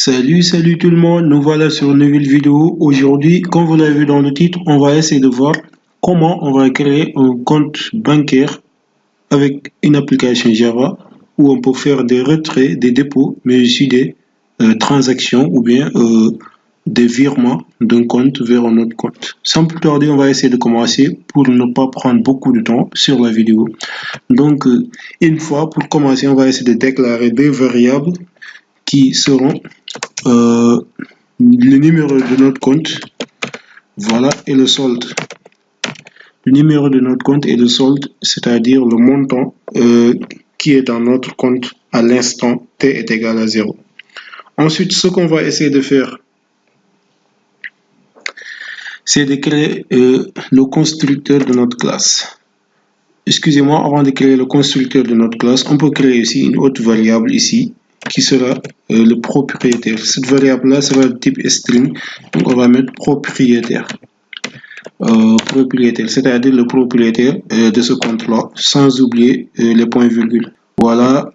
Salut tout le monde, nous voilà sur une nouvelle vidéo. Aujourd'hui, comme vous l'avez vu dans le titre, on va essayer de voir comment on va créer un compte bancaire avec une application Java où on peut faire des retraits, des dépôts, mais aussi des transactions ou bien des virements d'un compte vers un autre compte. Sans plus tarder, on va essayer de commencer pour ne pas prendre beaucoup de temps sur la vidéo. Donc, une fois pour commencer, on va essayer de déclarer des variables qui seront euh, le numéro de notre compte, voilà, et le solde. Le numéro de notre compte et le solde, c'est-à-dire le montant qui est dans notre compte à l'instant t est égal à 0. Ensuite, ce qu'on va essayer de faire, c'est de créer le constructeur de notre classe. Excusez-moi, avant de créer le constructeur de notre classe, on peut créer aussi une autre variable ici, qui sera le propriétaire. Cette variable-là sera de type string, donc on va mettre propriétaire. Propriétaire, c'est-à-dire le propriétaire de ce compte-là, sans oublier les points-virgules. Voilà.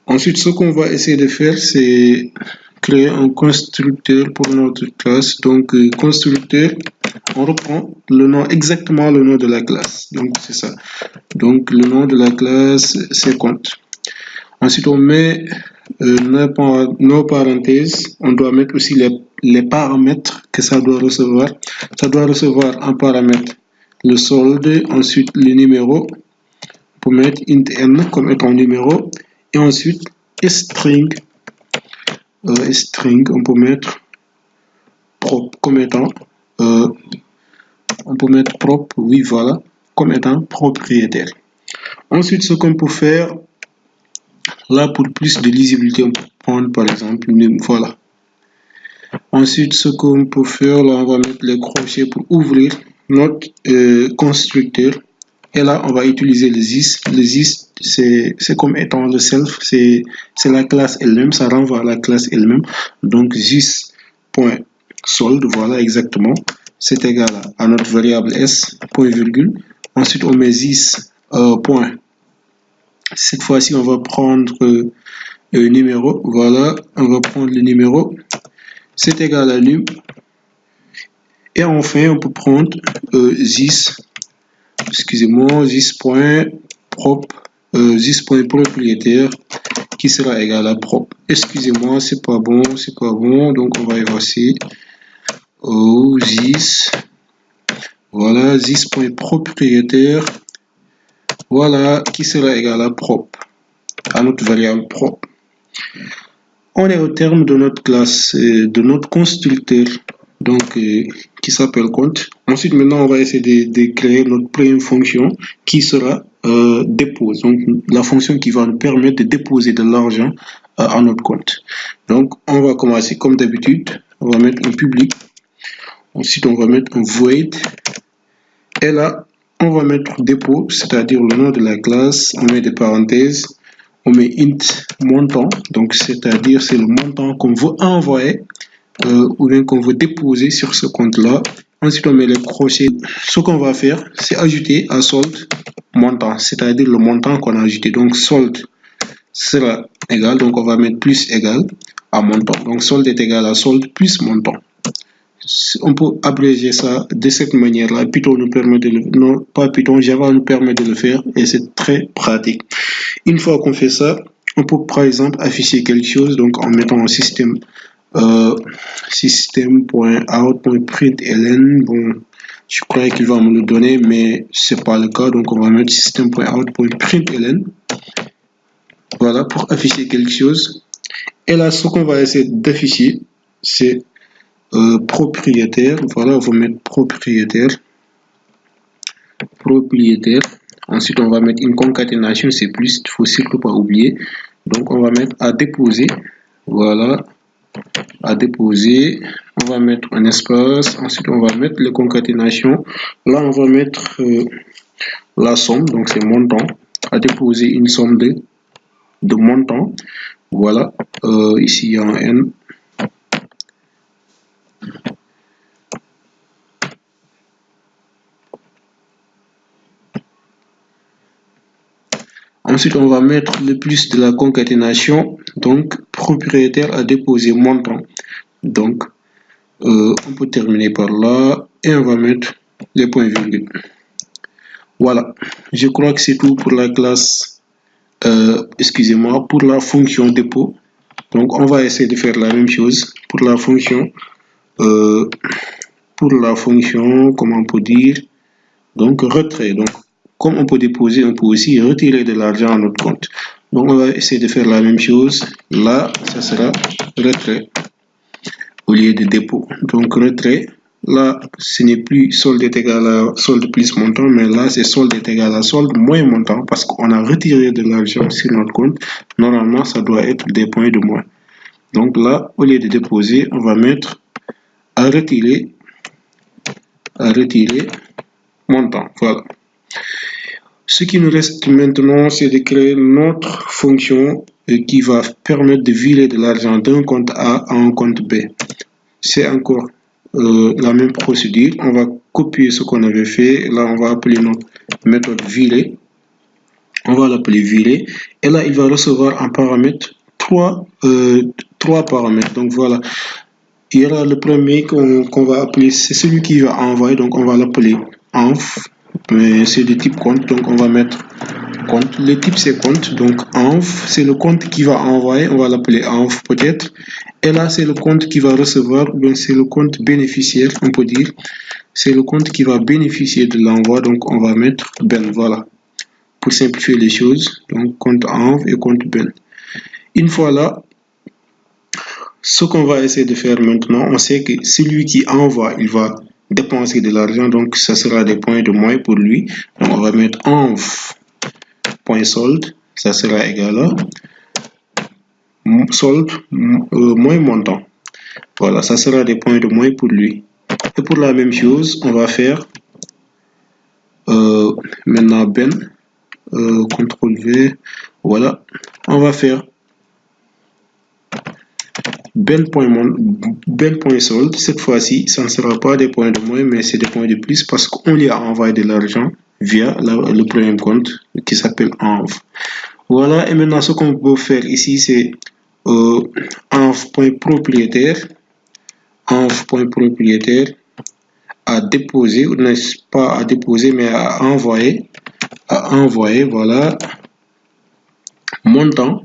Ensuite, ce qu'on va essayer de faire, c'est créer un constructeur pour notre classe. Donc, constructeur, on reprend le nom, exactement le nom de la classe. Donc, c'est ça. Donc, le nom de la classe, c'est compte. Ensuite, on met nos parenthèses. On doit mettre aussi les paramètres que ça doit recevoir. Ça doit recevoir en paramètre le solde, ensuite le numéro, pour mettre int n comme étant numéro, et ensuite string, on peut mettre propre comme étant, oui voilà, comme étant propriétaire. Ensuite, ce qu'on peut faire, là pour plus de lisibilité, on peut prendre par exemple, voilà. Ensuite, ce qu'on peut faire, là on va mettre les crochets pour ouvrir notre constructeur. Et là, on va utiliser le this. Le this, c'est comme étant le self, c'est la classe elle-même, ça renvoie à la classe elle-même. Donc, this.solde, voilà exactement, c'est égal à notre variable s, point virgule. Ensuite, on met this, point. Cette fois-ci, on va prendre le numéro, voilà, on va prendre le numéro, c'est égal à num. Et enfin, on peut prendre this. Excusez-moi, this.propriétaire qui sera égal à propre. Excusez-moi, c'est pas bon, donc on va effacer. This, voilà, this.propriétaire, voilà, qui sera égal à propre, à notre variable propre. On est au terme de notre classe, de notre constructeur, donc qui s'appelle compte. Ensuite, maintenant, on va essayer de créer notre première fonction qui sera dépose. Donc, la fonction qui va nous permettre de déposer de l'argent à notre compte. Donc, on va commencer comme d'habitude. On va mettre un public. Ensuite, on va mettre un void. Et là, on va mettre dépôt, c'est-à-dire le nom de la classe. On met des parenthèses. On met int montant. Donc, c'est-à-dire c'est le montant qu'on veut envoyer ou bien qu'on veut déposer sur ce compte-là. Ensuite, on met les crochets. Ce qu'on va faire, c'est ajouter à solde montant, c'est-à-dire le montant qu'on a ajouté. Donc, solde sera égal, donc on va mettre plus égal à montant. Donc, solde est égal à solde plus montant. On peut abréger ça de cette manière-là. Python nous permet de le, non, pas Python, Java nous permet de le faire et c'est très pratique. Une fois qu'on fait ça, on peut par exemple afficher quelque chose, donc en mettant un système system.out.println. Bon, je croyais qu'il va me le donner, mais c'est pas le cas, donc on va mettre system.out.println, voilà, pour afficher quelque chose. Et là, ce qu'on va essayer d'afficher, c'est propriétaire. Voilà, on va mettre propriétaire. Ensuite, on va mettre une concaténation, c'est plus, il faut surtout pas oublier. Donc, on va mettre à déposer. Voilà, à déposer, on va mettre un espace, ensuite on va mettre les concaténations, là on va mettre la somme, donc c'est montant, à déposer une somme de montant, voilà, ici il y a un n, ensuite on va mettre le plus de la concaténation, Donc, propriétaire a déposé montant. Donc, on peut terminer par là et on va mettre les points-virgules. Voilà, je crois que c'est tout pour la classe, excusez-moi, pour la fonction dépôt. Donc, on va essayer de faire la même chose pour la fonction, comment on peut dire, donc retrait. Donc, comme on peut déposer, on peut aussi retirer de l'argent à notre compte. Donc, on va essayer de faire la même chose. Là, ça sera retrait au lieu de dépôt. Donc, retrait. Là, ce n'est plus solde est égal à solde plus montant, mais là, c'est solde est égal à solde moins montant parce qu'on a retiré de l'argent sur notre compte. Normalement, ça doit être des points de moins. Donc là, au lieu de déposer, on va mettre à retirer montant. Voilà. Ce qui nous reste maintenant, c'est de créer notre fonction qui va permettre de virer de l'argent d'un compte A à un compte B. C'est encore la même procédure. On va copier ce qu'on avait fait. Là, on va appeler notre méthode virer. On va l'appeler virer. Et là, il va recevoir un paramètre, trois paramètres. Donc voilà. Il y aura le premier qu'on va appeler, c'est celui qui va envoyer. Donc on va l'appeler env. Mais c'est de type compte. Donc on va mettre compte. Le type c'est compte. Donc env, c'est le compte qui va envoyer. On va l'appeler env peut-être. Et là, c'est le compte qui va recevoir, donc c'est le compte bénéficiaire, on peut dire. C'est le compte qui va bénéficier de l'envoi, donc on va mettre ben, voilà. Pour simplifier les choses, donc compte env et compte ben. Une fois là, ce qu'on va essayer de faire maintenant, on sait que celui qui envoie, il va dépenser de l'argent, donc ça sera des points de moins pour lui. Donc on va mettre env.solde, ça sera égal à solde moins montant. Voilà, ça sera des points de moins pour lui. Et pour la même chose, on va faire maintenant ben, CTRL V, voilà, on va faire ben.solde. Cette fois-ci, ça ne sera pas des points de moins, mais c'est des points de plus parce qu'on lui a envoyé de l'argent via le premier compte qui s'appelle env. Voilà, et maintenant ce qu'on peut faire ici, c'est env.propriétaire à déposer, ou n'est-ce pas à déposer, mais à envoyer, voilà, montant.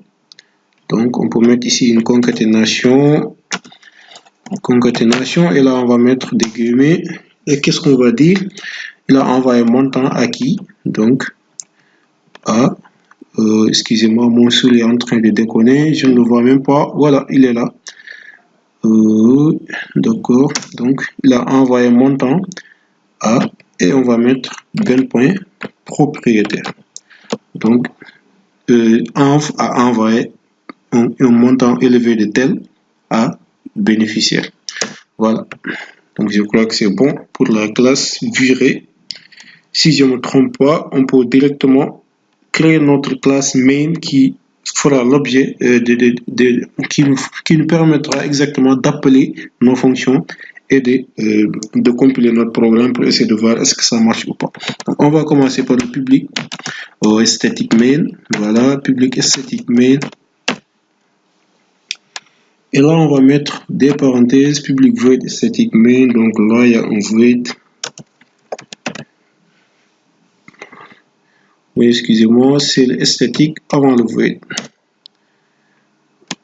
Donc on peut mettre ici une concaténation, et là on va mettre des guillemets, et qu'est-ce qu'on va dire? Il a envoyé montant à qui? Donc à, excusez-moi, mon souris est en train de déconner, je ne le vois même pas, voilà, il est là. D'accord, donc il a envoyé montant à, et on va mettre ben.propriétaire. Donc env a envoyé un montant élevé de tel à bénéficiaire. Voilà, donc je crois que c'est bon pour la classe virer. Si je ne me trompe pas, on peut directement créer notre classe main qui fera l'objet qui nous permettra exactement d'appeler nos fonctions et de compiler notre programme pour essayer de voir est-ce que ça marche ou pas. Donc, on va commencer par le public static main. Voilà, public static main. Et là, on va mettre des parenthèses, public void static main. Donc là, il y a un void. Oui, excusez-moi, c'est le statique avant le void.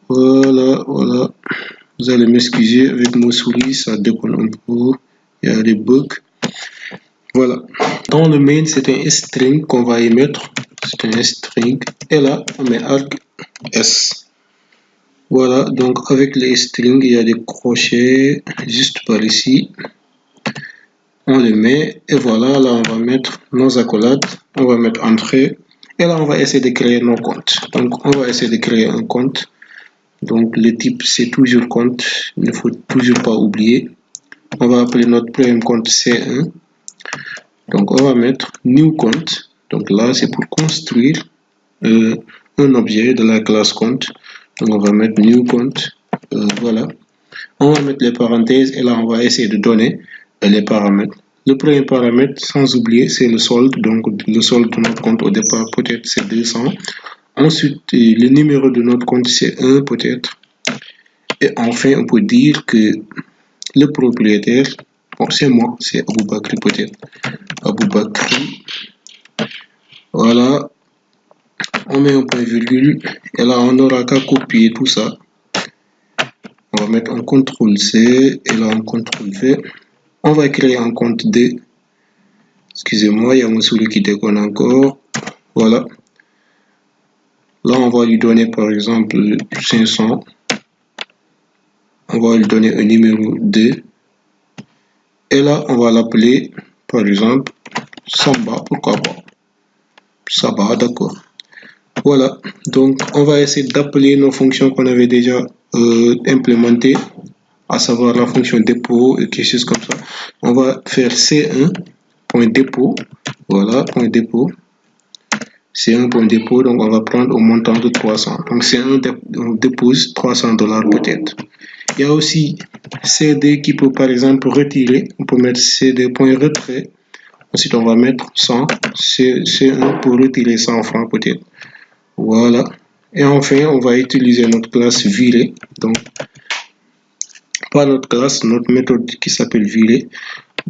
Voilà, voilà. Vous allez m'excuser avec mon souris, ça déconne un peu. Il y a des bugs. Voilà. Dans le main, c'est un string qu'on va y mettre. C'est un string. Et là, on met arg s. Voilà, donc avec les strings, il y a des crochets juste par ici. On les met et voilà, là on va mettre nos accolades, on va mettre entrée et là on va essayer de créer nos comptes. Donc on va essayer de créer un compte. Donc le type c'est toujours compte, il ne faut toujours pas oublier. On va appeler notre premier compte C1. Donc on va mettre new compte. Donc là c'est pour construire un objet de la classe compte. Donc on va mettre new compte. Voilà. On va mettre les parenthèses et là on va essayer de donner les paramètres. Le premier paramètre, sans oublier, c'est le solde. Donc le solde de notre compte au départ peut-être c'est 200. Ensuite, le numéro de notre compte, c'est 1 peut-être. Et enfin, on peut dire que le propriétaire, bon, c'est moi, c'est Aboubakri peut-être. Aboubakri. Voilà. On met un point virgule. Et là, on n'aura qu'à copier tout ça. On va mettre un CTRL-C et là, un CTRL-V. On va créer un compte D. Excusez-moi, il y a un souris qui déconne encore. Voilà. Là, on va lui donner par exemple 500. On va lui donner un numéro 2. Et là, on va l'appeler par exemple Samba. Pourquoi pas? Samba, d'accord. Voilà. Donc, on va essayer d'appeler nos fonctions qu'on avait déjà implémentées, à savoir la fonction dépôt et quelque chose comme ça. On va faire C1.dépôt. Voilà, point dépôt. C1.dépôt, donc on va prendre au montant de 300. Donc C1 on dépose $300 peut-être. Il y a aussi CD qui peut par exemple retirer. On peut mettre CD.retrait. Ensuite on va mettre 100. C1 pour retirer 100 francs peut-être. Voilà. Et enfin on va utiliser notre classe virer. Donc pas notre classe, notre méthode qui s'appelle virer.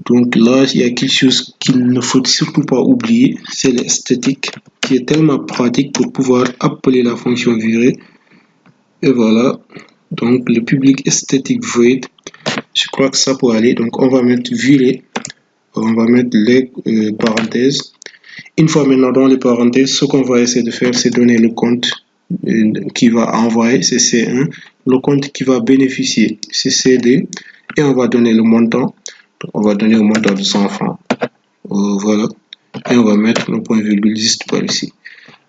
Donc là, il y a quelque chose qu'il ne faut surtout pas oublier, c'est l'esthétique qui est tellement pratique pour pouvoir appeler la fonction virer. Et voilà, donc le public esthétique void, je crois que ça peut aller. Donc on va mettre virer, on va mettre les parenthèses. Une fois maintenant dans les parenthèses, ce qu'on va essayer de faire, c'est donner le compte qui va envoyer, c'est C1, le compte qui va bénéficier, c'est CD, et on va donner le montant. On va donner un montant de 100 francs. Voilà. Et on va mettre le point virgule juste par ici.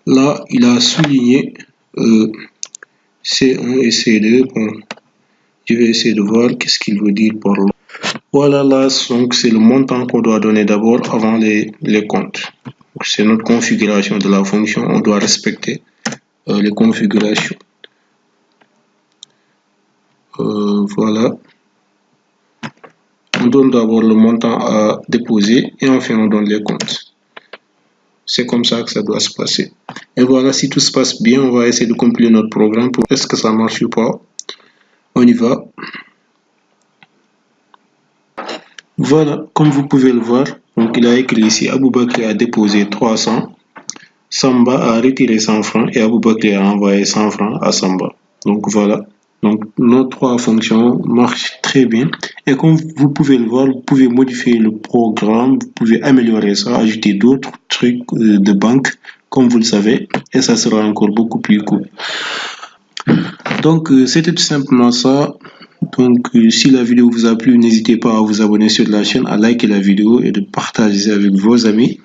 Là, il a souligné C1 et C2. Bon, je vais essayer de voir qu'est-ce qu'il veut dire par là. Voilà, là, donc c'est le montant qu'on doit donner d'abord avant les comptes. C'est notre configuration de la fonction. On doit respecter les configurations. Voilà. On donne d'abord le montant à déposer et enfin on donne les comptes. C'est comme ça que ça doit se passer. Et voilà, si tout se passe bien, on va essayer de compiler notre programme pour est-ce que ça marche ou pas. On y va. Voilà, comme vous pouvez le voir, donc il a écrit ici Aboubakri a déposé 300, Samba a retiré 100 francs et Aboubakri a envoyé 100 francs à Samba. Donc voilà. Donc nos trois fonctions marchent très bien. Et comme vous pouvez le voir, vous pouvez modifier le programme, vous pouvez améliorer ça, ajouter d'autres trucs de banque, comme vous le savez, et ça sera encore beaucoup plus cool. Donc c'était tout simplement ça. Donc si la vidéo vous a plu, n'hésitez pas à vous abonner sur la chaîne, à liker la vidéo et de partager avec vos amis.